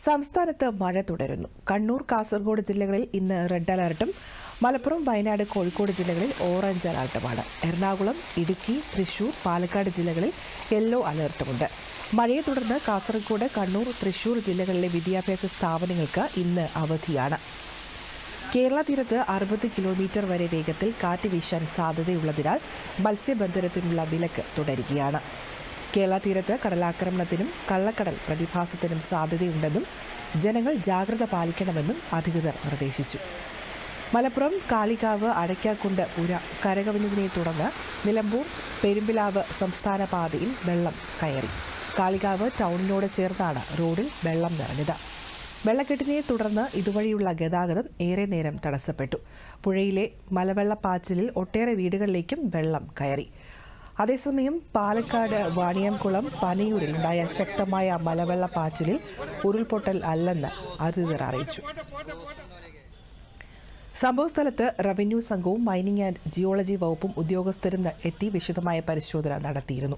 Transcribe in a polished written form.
സംസ്ഥാനത്ത് മഴ തുടരുന്നു. കണ്ണൂർ, കാസർഗോഡ് ജില്ലകളിൽ ഇന്ന് റെഡ് അലർട്ടും മലപ്പുറം, വയനാട്, കോഴിക്കോട് ജില്ലകളിൽ ഓറഞ്ച് അലർട്ടുമാണ്. എറണാകുളം, ഇടുക്കി, തൃശൂർ, പാലക്കാട് ജില്ലകളിൽ യെല്ലോ അലർട്ടുമുണ്ട്. മഴയെ തുടർന്ന് കാസർഗോഡ്, കണ്ണൂർ, തൃശൂർ ജില്ലകളിലെ വിദ്യാഭ്യാസ സ്ഥാപനങ്ങൾക്ക് ഇന്ന് അവധിയാണ്. കേരള തീരത്ത് 60 കിലോമീറ്റർ വരെ വേഗത്തിൽ കാറ്റ് വീശാൻ സാധ്യതയുള്ളതിനാൽ മത്സ്യബന്ധനത്തിനുള്ള വിലക്ക് തുടരുകയാണ്. കേരള തീരത്ത് കടലാക്രമണത്തിനും കള്ളക്കടൽ പ്രതിഭാസത്തിനും സാധ്യതയുണ്ടെന്നും ജനങ്ങൾ ജാഗ്രത പാലിക്കണമെന്നും അധികൃതർ നിർദ്ദേശിച്ചു. മലപ്പുറം കാളികാവ് അടയ്ക്കാക്കുണ്ട് പുര കരകവിഞ്ഞതിനെ തുടർന്ന് നിലമ്പൂർ പെരുമ്പിലാവ് സംസ്ഥാന പാതയിൽ വെള്ളം കയറി. കാളികാവ് ടൗണിനോട് ചേർന്നാണ് റോഡിൽ വെള്ളം നിറഞ്ഞത്. വെള്ളക്കെട്ടിനെ തുടർന്ന് ഇതുവഴിയുള്ള ഗതാഗതം ഏറെ നേരം തടസ്സപ്പെട്ടു. പുഴയിലെ മലവെള്ളപ്പാച്ചിലിൽ ഒട്ടേറെ വീടുകളിലേക്കും വെള്ളം കയറി. അതേസമയം പാലക്കാട് വാണിയംകുളം പനയൂരിൽ ഉണ്ടായ ശക്തമായ മലവെള്ളപ്പാച്ചിലിൽ ഉരുൾപൊട്ടൽ അല്ലെന്ന് അധികൃതർ അറിയിച്ചു. സംഭവസ്ഥലത്ത് റവന്യൂ സംഘവും മൈനിംഗ് ആൻഡ് ജിയോളജി വകുപ്പും ഉദ്യോഗസ്ഥരും എത്തി വിശദമായ പരിശോധന നടത്തിയിരുന്നു.